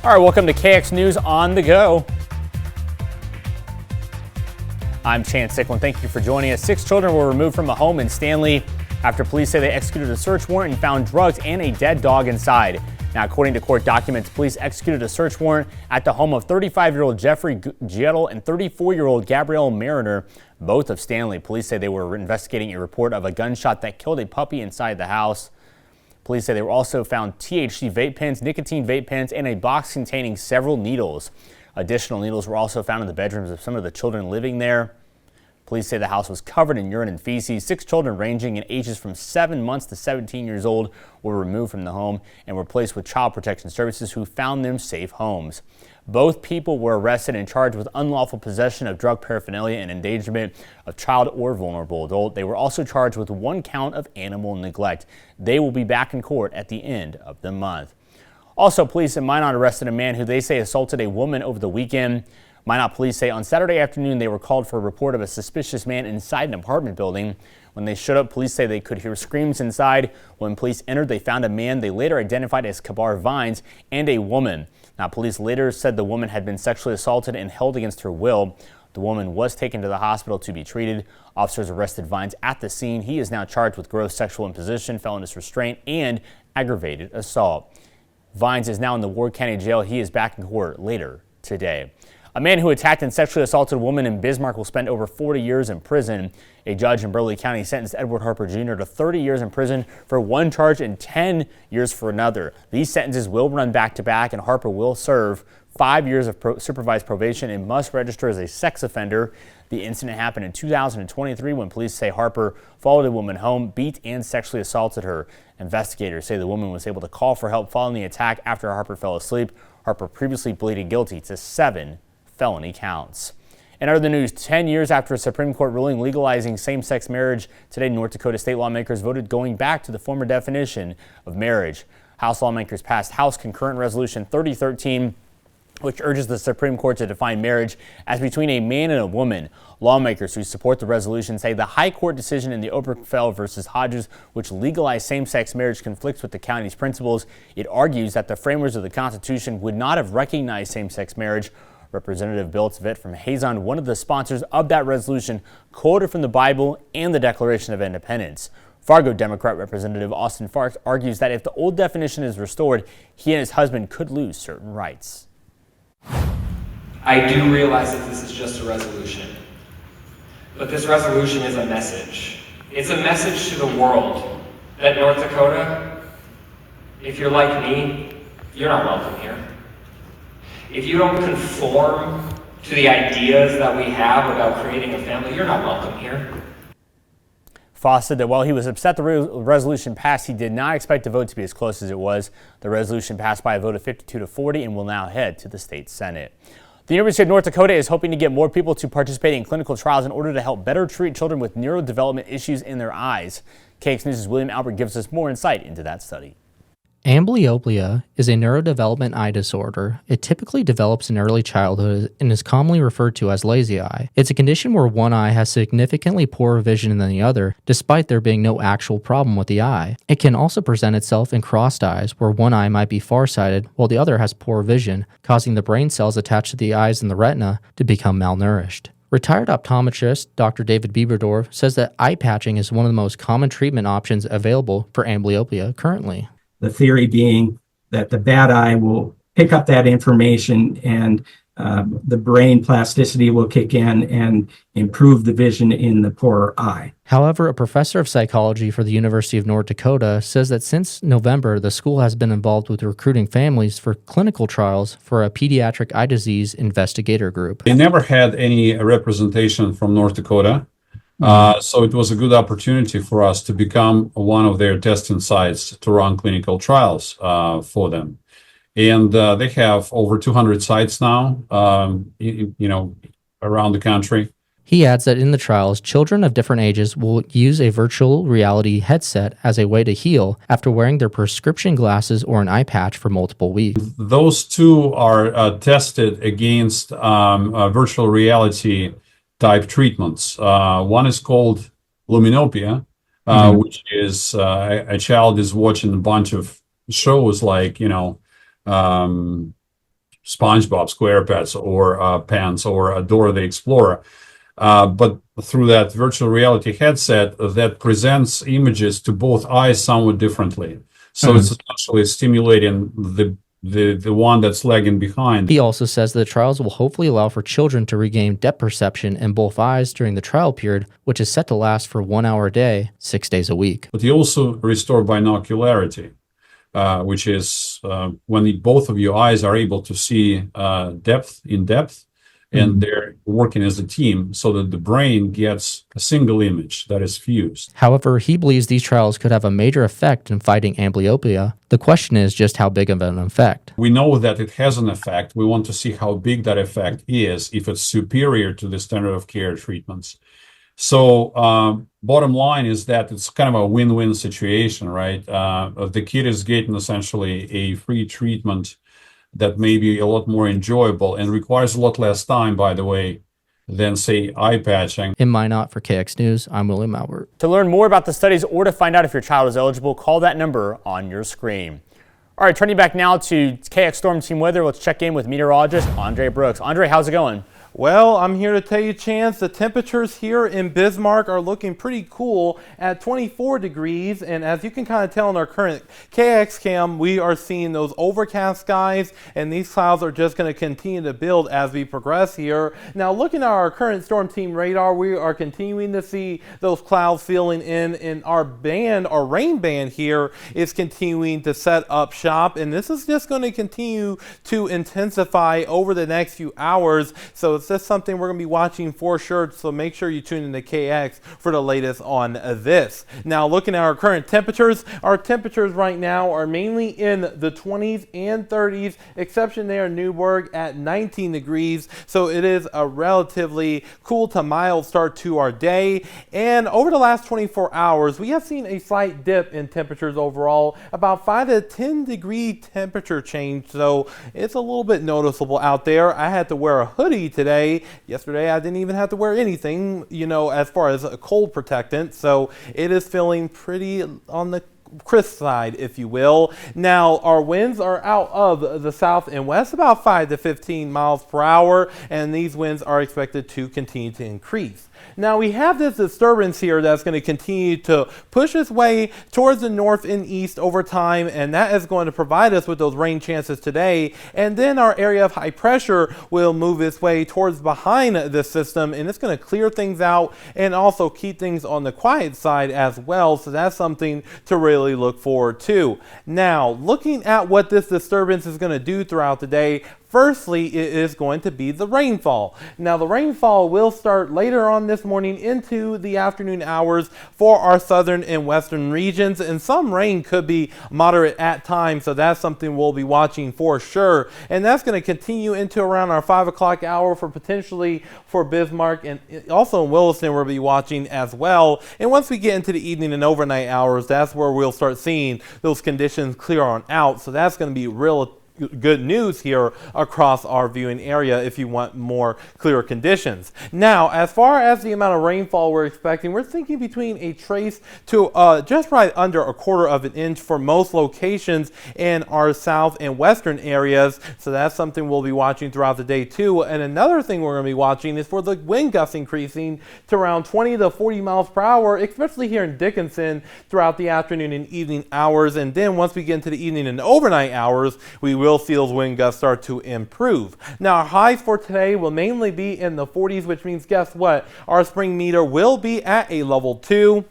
All right, welcome to KX News on the Go. I'm Chance Sicklin. Thank you for joining us. 6 children were removed from a home in Stanley after police say they executed a search warrant and found drugs and a dead dog inside. Now, according to court documents, police executed a search warrant at the home of 35-year-old Jeffrey Giettel and 34-year-old Gabrielle Mariner, both of Stanley. Police say they were investigating a report of a gunshot that killed a puppy inside the house. Police say they were also found THC vape pens, nicotine vape pens, and a box containing several needles. Additional needles were also found in the bedrooms of some of the children living there. Police say the house was covered in urine and feces. 6 children ranging in ages from 7 months to 17 years old were removed from the home and were placed with Child Protection Services, who found them safe homes. Both people were arrested and charged with unlawful possession of drug paraphernalia and endangerment of child or vulnerable adult. They were also charged with 1 count of animal neglect. They will be back in court at the end of the month. Also, police in Minot arrested a man who they say assaulted a woman over the weekend. Minot police say on Saturday afternoon they were called for a report of a suspicious man inside an apartment building. When they showed up, police say they could hear screams inside. When police entered, they found a man they later identified as Kabar Vines and a woman. Now, police later said the woman had been sexually assaulted and held against her will. The woman was taken to the hospital to be treated. Officers arrested Vines at the scene. He is now charged with gross sexual imposition, felonious restraint, and aggravated assault. Vines is now in the Ward County Jail. He is back in court later today. A man who attacked and sexually assaulted a woman in Bismarck will spend over 40 years in prison. A judge in Burleigh County sentenced Edward Harper Jr. to 30 years in prison for one charge and 10 years for another. These sentences will run back to back, and Harper will serve 5 years of supervised probation and must register as a sex offender. The incident happened in 2023 when police say Harper followed a woman home, beat and sexually assaulted her. Investigators say the woman was able to call for help following the attack after Harper fell asleep. Harper previously pleaded guilty to 7 felony counts. In other news, 10 years after a Supreme Court ruling legalizing same-sex marriage, today North Dakota state lawmakers voted going back to the former definition of marriage. House lawmakers passed House Concurrent Resolution 3013, which urges the Supreme Court to define marriage as between a man and a woman. Lawmakers who support the resolution say the High Court decision in the Obergefell versus Hodges, which legalized same-sex marriage, conflicts with the county's principles. It argues that the framers of the Constitution would not have recognized same-sex marriage. Representative Bill Tvet from Hazon, one of the sponsors of that resolution, quoted from the Bible and the Declaration of Independence. Fargo Democrat Representative Austin Farks argues that if the old definition is restored, he and his husband could lose certain rights. I do realize that this is just a resolution, but this resolution is a message. It's a message to the world that North Dakota, if you're like me, you're not welcome here. If you don't conform to the ideas that we have about creating a family, you're not welcome here. Foss said that while he was upset the resolution passed, he did not expect the vote to be as close as it was. The resolution passed by a vote of 52-40 and will now head to the state Senate. The University of North Dakota is hoping to get more people to participate in clinical trials in order to help better treat children with neurodevelopment issues in their eyes. KX News' William Albert gives us more insight into that study. Amblyopia is a neurodevelopment eye disorder. It typically develops in early childhood and is commonly referred to as lazy eye. It's a condition where one eye has significantly poorer vision than the other, despite there being no actual problem with the eye. It can also present itself in crossed eyes, where one eye might be farsighted while the other has poor vision, causing the brain cells attached to the eyes and the retina to become malnourished. Retired optometrist Dr. David Bieberdorf says that eye patching is one of the most common treatment options available for amblyopia currently. The theory being that the bad eye will pick up that information and the brain plasticity will kick in and improve the vision in the poorer eye. However, a professor of psychology for the University of North Dakota says that since November, the school has been involved with recruiting families for clinical trials for a pediatric eye disease investigator group. They never had any representation from North Dakota. So it was a good opportunity for us to become one of their testing sites to run clinical trials for them. And they have over 200 sites now, around the country. He adds that in the trials, children of different ages will use a virtual reality headset as a way to heal after wearing their prescription glasses or an eye patch for multiple weeks. Those two are tested against virtual reality type treatments. One is called luminopia, which is a child is watching a bunch of shows like, SpongeBob SquarePants or Pants or Dora the Explorer. But through that virtual reality headset that presents images to both eyes somewhat differently. So it's essentially stimulating the one that's lagging behind. He also says the trials will hopefully allow for children to regain depth perception in both eyes during the trial period, which is set to last for 1 hour a day, 6 days a week. But you also restore binocularity, which is when both of your eyes are able to see depth, and they're working as a team so that the brain gets a single image that is fused. However, he believes these trials could have a major effect in fighting amblyopia. The question is just how big of an effect. We know that it has an effect. We want to see how big that effect is, if it's superior to the standard of care treatments. So bottom line is that it's kind of a win-win situation, right? The kid is getting essentially a free treatment that may be a lot more enjoyable and requires a lot less time, by the way, than, say, eye patching. In Minot for KX News, I'm William Albert. To learn more about the studies or to find out if your child is eligible, call that number on your screen. All right, turning back now to KX Storm Team Weather, let's check in with meteorologist Andre Brooks. Andre, how's it going? Well, I'm here to tell you, Chance, the temperatures here in Bismarck are looking pretty cool at 24 degrees. And as you can kind of tell in our current KX cam, we are seeing those overcast skies, and these clouds are just going to continue to build as we progress here. Now, looking at our current storm team radar, we are continuing to see those clouds filling in, and our rain band here is continuing to set up shop. And this is just going to continue to intensify over the next few hours. So it's just something we're going to be watching for sure, so make sure you tune into KX for the latest on this. Now, looking at our current temperatures, our temperatures right now are mainly in the 20s and 30s, exception there in Newburgh at 19 degrees, so it is a relatively cool to mild start to our day. And over the last 24 hours, we have seen a slight dip in temperatures overall, about 5 to 10 degree temperature change, so it's a little bit noticeable out there. I had to wear a hoodie today. Yesterday, I didn't even have to wear anything, as far as a cold protectant. So it is feeling pretty on the crisp side, if you will. Now, our winds are out of the south and west, about 5 to 15 miles per hour, and these winds are expected to continue to increase. Now, we have this disturbance here that's going to continue to push its way towards the north and east over time, and that is going to provide us with those rain chances today. And then our area of high pressure will move its way towards behind this system, and it's going to clear things out and also keep things on the quiet side as well. So that's something to really look forward to. Now, looking at what this disturbance is going to do throughout the day, firstly, it is going to be the rainfall. Now, the rainfall will start later on this morning into the afternoon hours for our southern and western regions, and some rain could be moderate at times, so that's something we'll be watching for sure. And that's going to continue into around our 5 o'clock hour potentially for Bismarck, and also in Williston we'll be watching as well. And once we get into the evening and overnight hours, that's where we'll start seeing those conditions clear on out. So that's going to be real good news here across our viewing area if you want more clearer conditions. Now, as far as the amount of rainfall we're expecting, we're thinking between a trace to just right under a quarter of an inch for most locations in our south and western areas. So that's something we'll be watching throughout the day too. And another thing we're going to be watching is for the wind gusts increasing to around 20 to 40 miles per hour, especially here in Dickinson throughout the afternoon and evening hours. And then once we get into the evening and overnight hours, we will see those wind gusts start to improve. Now, our highs for today will mainly be in the 40s, which means guess what? Our spring meter will be at a level 2.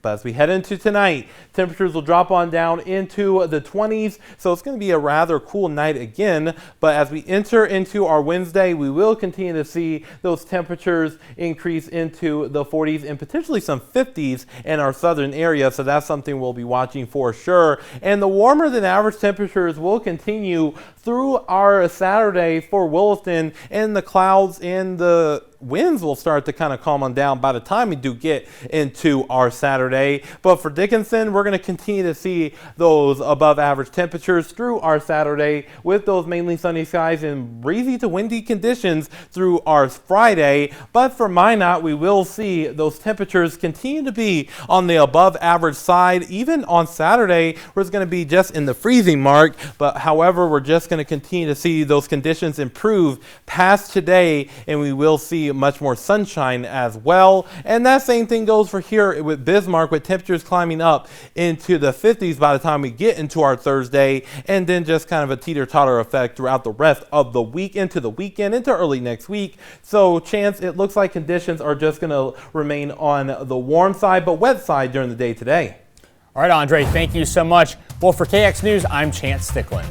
But as we head into tonight, temperatures will drop on down into the 20s, so it's going to be a rather cool night again. But as we enter into our Wednesday, we will continue to see those temperatures increase into the 40s and potentially some 50s in our southern area, so that's something we'll be watching for sure. And the warmer than average temperatures will continue through our Saturday for Williston, and the clouds and the winds will start to kind of calm on down by the time we do get into our Saturday. But for Dickinson, we're going to continue to see those above average temperatures through our Saturday with those mainly sunny skies and breezy to windy conditions through our Friday. But for Minot, we will see those temperatures continue to be on the above average side. Even on Saturday, where it's going to be just in the freezing mark. But however, we're just going to continue to see those conditions improve past today, and we will see much more sunshine as well. And that same thing goes for here with Bismarck, with temperatures climbing up into the 50s by the time we get into our Thursday, and then just kind of a teeter-totter effect throughout the rest of the week into the weekend, into early next week. So Chance, it looks like conditions are just going to remain on the warm side but wet side during the day today. All right, Andre, thank you so much. Well, for KX News, I'm Chance Sticklin.